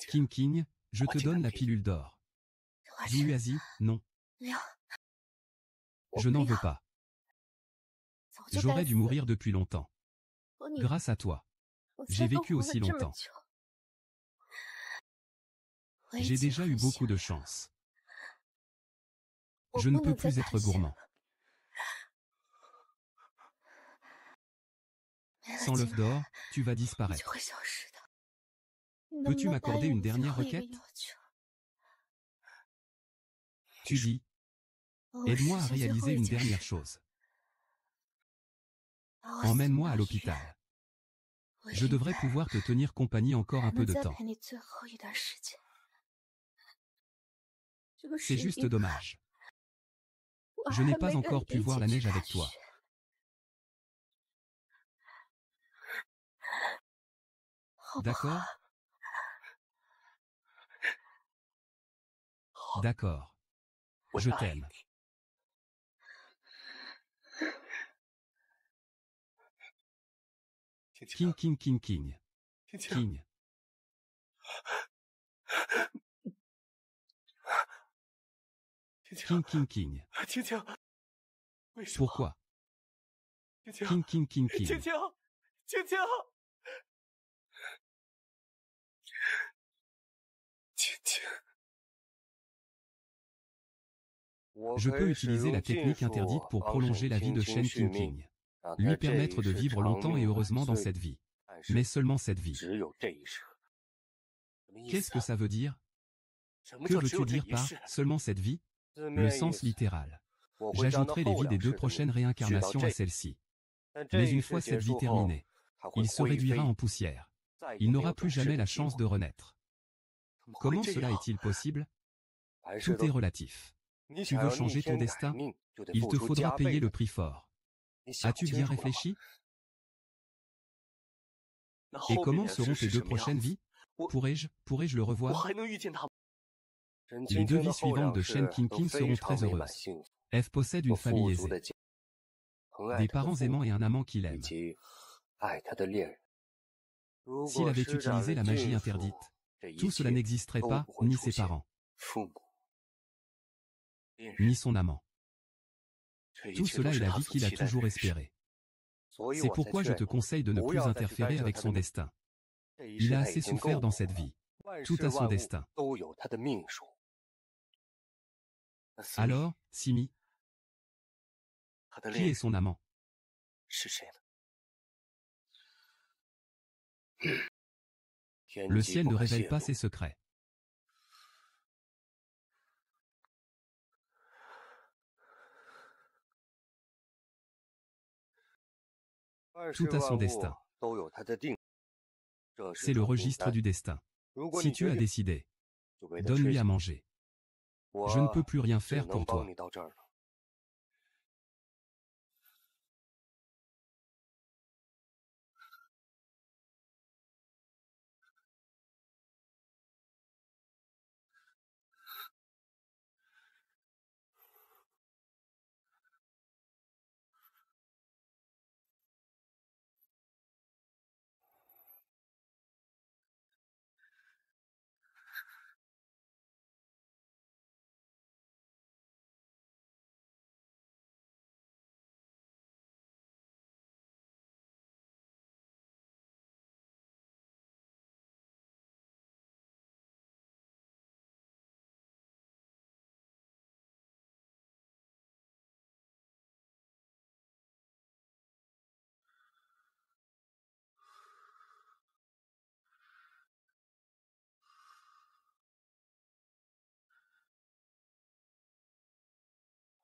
Qingqing, je te donne la pilule d'or. Juyazi, non. Je n'en veux pas. J'aurais dû mourir depuis longtemps. Grâce à toi. J'ai vécu aussi longtemps. J'ai déjà eu beaucoup de chance. Je ne peux plus être gourmand. Sans l'œuf d'or, tu vas disparaître. Peux-tu m'accorder une dernière requête? Tu dis, aide-moi à réaliser une dernière chose. Emmène-moi à l'hôpital. Je devrais pouvoir te tenir compagnie encore un peu de temps. C'est juste dommage. Je n'ai pas encore pu voir la neige avec toi. D'accord? D'accord. Je t'aime. King, king, king, king. King. King, king, king. Pourquoi? King, king, king, king. Je peux utiliser la technique interdite pour prolonger la vie de Shen King King. Lui permettre de vivre longtemps et heureusement dans cette vie. Mais seulement cette vie. Qu'est-ce que ça veut dire? Que veux-tu dire par « seulement cette vie » ? Le sens littéral. J'ajouterai les vies des 2 prochaines réincarnations à celle-ci. Mais une fois cette vie terminée, il se réduira en poussière. Il n'aura plus jamais la chance de renaître. Comment cela est-il possible? Tout est relatif. Tu veux changer ton destin? Il te faudra payer le prix fort. As-tu bien réfléchi? Et comment seront tes 2 prochaines vies? Pourrais-je le revoir? Les 2 vies suivantes de Shen King King seront très heureuses. F possède une famille aisée, des parents aimants et un amant qu'il aime. S'il avait utilisé la magie interdite, tout cela n'existerait pas, ni ses parents, ni son amant. Tout cela est la vie qu'il a toujours espérée. C'est pourquoi je te conseille de ne plus interférer avec son destin. Il a assez souffert dans cette vie. Tout a son destin. Alors, Simi, qui est son amant? Le ciel ne révèle pas ses secrets. Tout a son destin. C'est le registre du destin. Si tu as décidé, donne-lui à manger. Je ne peux plus rien faire pour toi.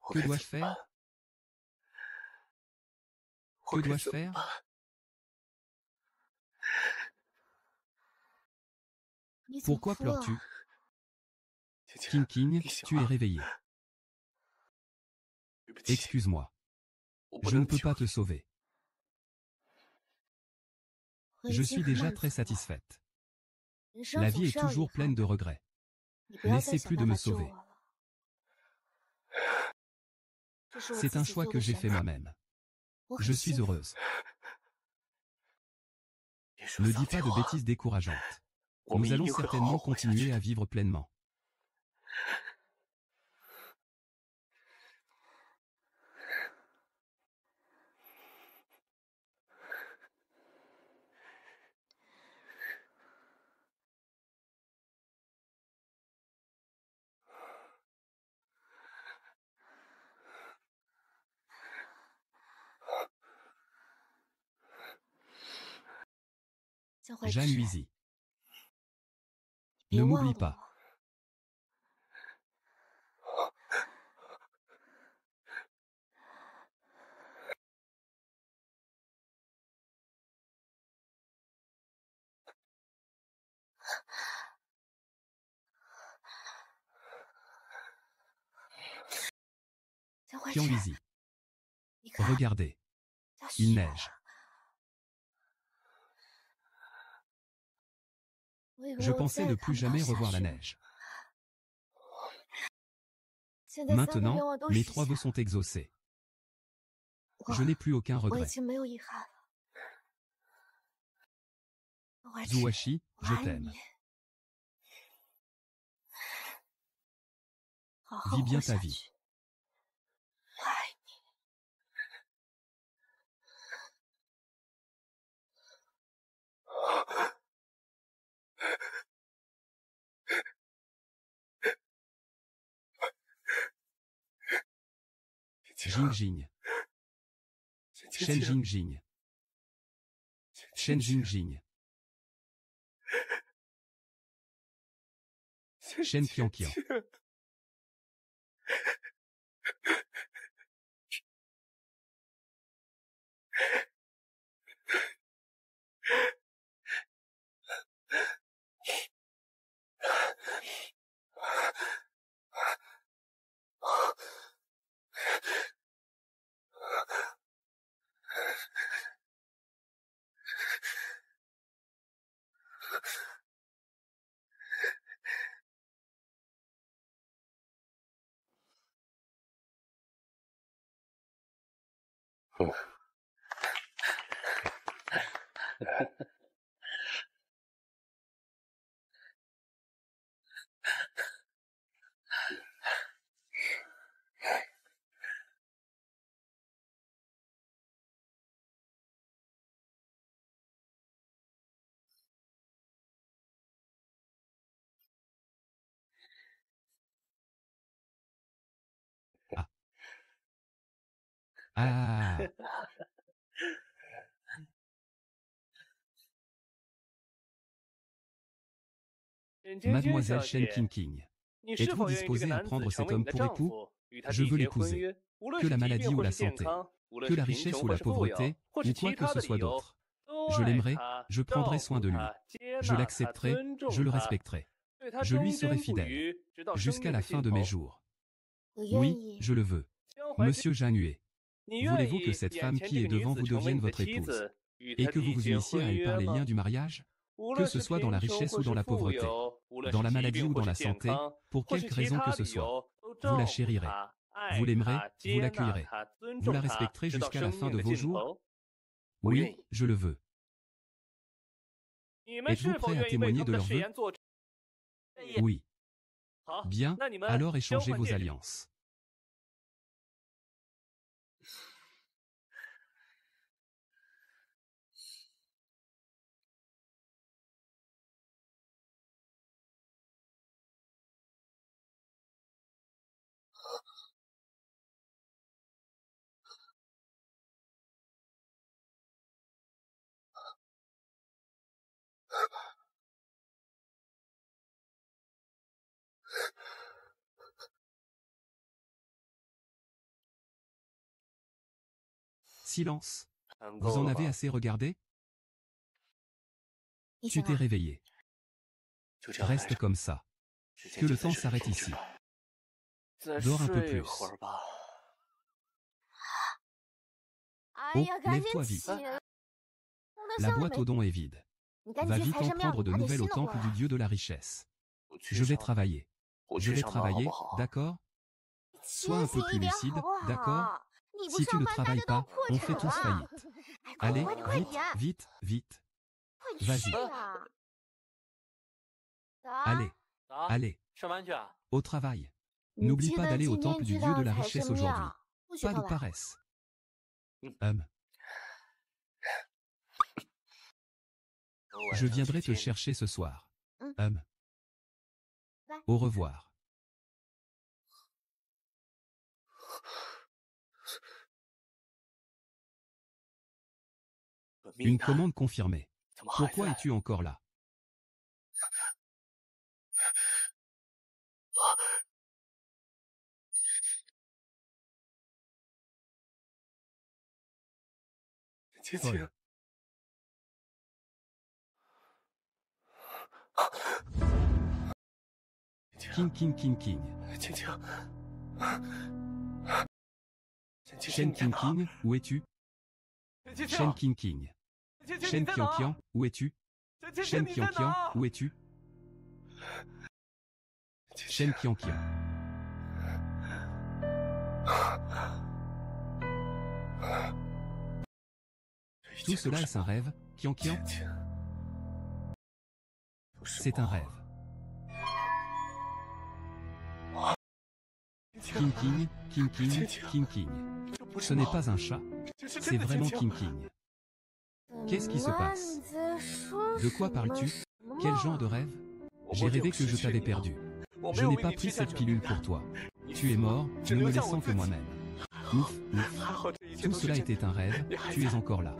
Que dois-je faire? Que dois-je faire? Pourquoi pleures-tu? King King, tu es réveillé. Excuse-moi. Je ne peux pas te sauver. Je suis déjà très satisfaite. La vie est toujours pleine de regrets. N'essaie plus de me sauver. C'est un choix que j'ai fait moi-même. Je suis heureuse. Ne dis pas de bêtises décourageantes. Nous allons certainement continuer à vivre pleinement. Jeanne Luizy. Ne m'oublie pas. Qianlizi. Regardez. Il neige. Je pensais ne plus jamais revoir la neige. Maintenant, mes 3 vœux sont exaucés. Je n'ai plus aucun regret. Zhuoxi, je t'aime. Vis bien ta vie. Jing Jing. Shen Jing Jing. Shen Jing Jing. Shen Qian Qian. Ah. Mademoiselle Shen Qingqing, êtes-vous disposée à prendre cet homme pour époux? Je veux l'épouser. Que la maladie ou la santé, que la richesse ou la pauvreté, ou quoi que ce soit d'autre. Je l'aimerai, je prendrai soin de lui. Je l'accepterai, je le respecterai. Je lui serai fidèle. Jusqu'à la fin de mes jours. Oui, je le veux. Monsieur Zhang Yue, voulez-vous que cette femme qui est devant vous devienne votre épouse, et que vous vous unissiez à elle par les liens du mariage? Que ce soit dans la richesse ou dans la pauvreté, dans la maladie ou dans la santé, pour quelque raison que ce soit, vous la chérirez, vous l'aimerez, vous l'accueillerez, vous la respecterez jusqu'à la fin de vos jours? Oui, je le veux. Êtes-vous prêt à témoigner de leurs vœux? Oui. Bien, alors échangez vos alliances. Silence. Vous en avez assez regardé? Tu t'es réveillé. Reste comme ça. Que le temps s'arrête ici. Dors un peu plus. Oh, lève-toi vite. La boîte aux dons est vide. Va vite en prendre de nouvelles au temple du dieu de la richesse. Je vais travailler. Je vais travailler, d'accord? Sois un peu plus lucide, d'accord? Si tu ne travailles pas, on fait tous faillite. Allez, vite, vite, vite. Vas-y. Allez, allez. Au travail. N'oublie pas d'aller au temple du dieu de la richesse aujourd'hui. Pas de paresse. Je viendrai te chercher ce soir. Au revoir. Une commande confirmée. Pourquoi es-tu encore là? Paul. King. Shen Qingqing, où es-tu? Shen Qingqing. Shen Qiangqiang, où es-tu? Shen Qiangqiang, où es-tu? Shen Qiangqiang. Tout cela est un rêve, Qiangqiang? C'est un rêve. Qingqing, Qingqing, Qingqing. Ce n'est pas un chat. C'est vraiment Qingqing. Qu'est-ce qui se passe? De quoi parles-tu? Quel genre de rêve? J'ai rêvé que je t'avais perdu. Je n'ai pas pris cette pilule pour toi. Tu es mort, ne me laissant que moi-même. Ouf, ouf. Tout cela était un rêve, tu es encore là.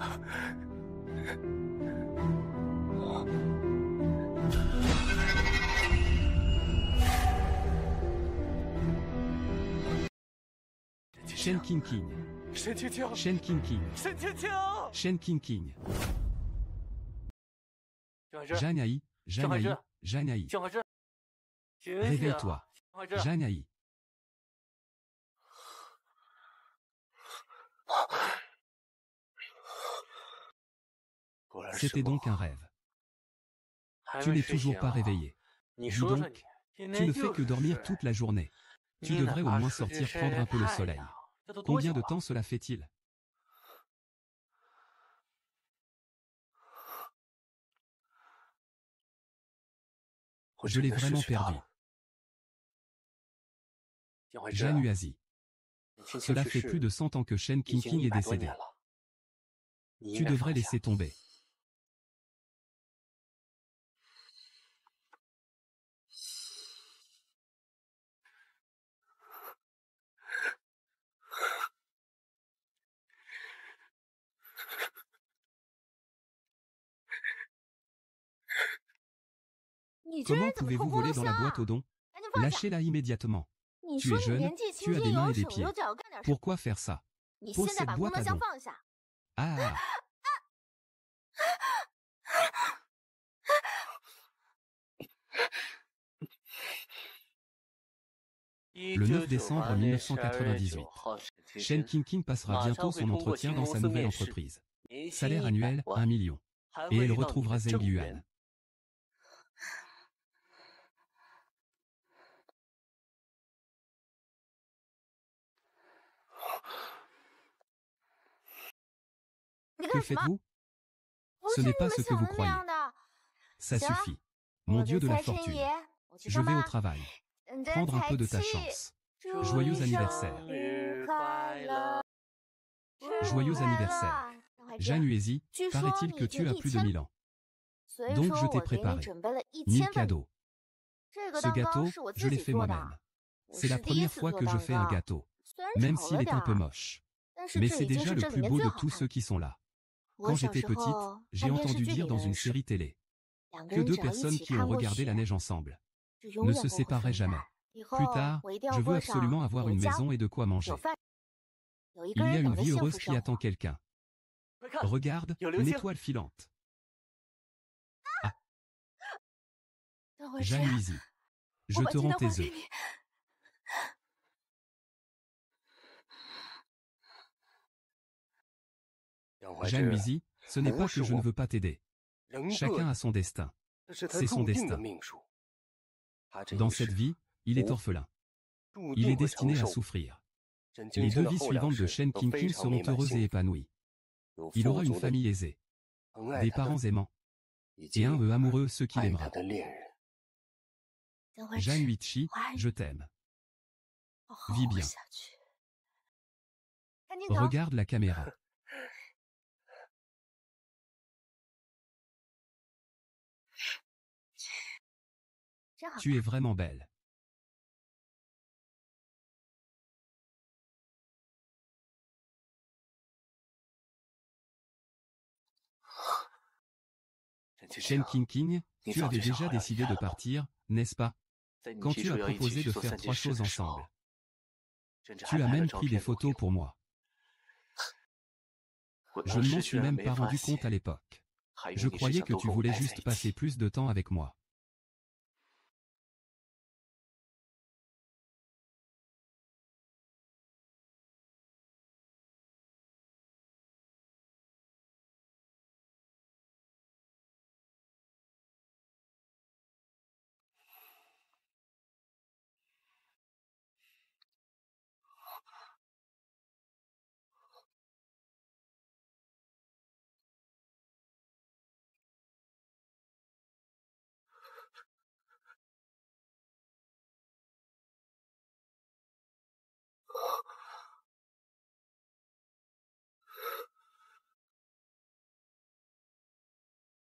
Shen Qingqing. Shen Qingqing. Shen Qingqing. Zhang Ai, Zhang Ai, Zhang Ai. Réveille-toi. Zhang Ai. C'était donc un rêve. Tu n'es toujours pas réveillé. Dis donc, tu ne fais que dormir toute la journée. Tu devrais au moins sortir prendre un peu le soleil. Combien de temps cela fait-il? Je l'ai vraiment perdu. Zhan Yuazi. Cela fait plus de 100 ans que Shen Qingqing est décédé. Tu devrais laisser tomber. Comment pouvez-vous voler dans la boîte aux dons? Lâchez-la immédiatement. Tu es jeune, tu as des mains et des pieds. Pourquoi faire ça? Pose cette boîte à dons. Ah! Le 9 décembre 1998. Shen Qingqing passera bientôt son entretien dans sa nouvelle entreprise. Salaire annuel, 1 million. Et elle retrouvera Zheng Yuan. Que faites-vous? Ce n'est pas ce que vous croyez. Ça suffit. Mon Dieu de la fortune. Je vais au travail. Prendre un peu de ta chance. Joyeux anniversaire. Joyeux anniversaire. Zhan Yuazi, paraît-il que tu as plus de 1000 ans. Donc je t'ai préparé 1000 cadeaux. Ce gâteau, je l'ai fait moi-même. C'est la première fois que je fais un gâteau. Même s'il est un peu moche. Mais c'est déjà le plus beau de tous ceux qui sont là. Quand j'étais petite, j'ai entendu dire dans une série télé que deux personnes qui ont regardé la neige ensemble ne se sépareraient jamais. Plus tard, je veux absolument avoir une maison et de quoi manger. Il y a une vie heureuse qui attend quelqu'un. Regarde, une étoile filante. Ah. Zhan Yuazi, je te rends tes œufs. Zhan Yuazi, ce n'est pas que je ne veux pas t'aider. Chacun a son destin. C'est son destin. Dans cette vie, il est orphelin. Il est destiné à souffrir. Les deux vies suivantes de Shen Qingqing seront heureuses et épanouies. Il aura une famille aisée, des parents aimants, et un amoureux, ceux qui l'aimera. Zhan Yuichi, je t'aime. Vis bien. Regarde la caméra. Tu es vraiment belle. Shen Qingqing, tu avais déjà décidé de partir, n'est-ce pas? Quand tu as proposé de faire 3 choses ensemble. Tu as même pris des photos pour moi. Je ne m'en suis même pas rendu compte à l'époque. Je croyais que tu voulais juste passer plus de temps avec moi.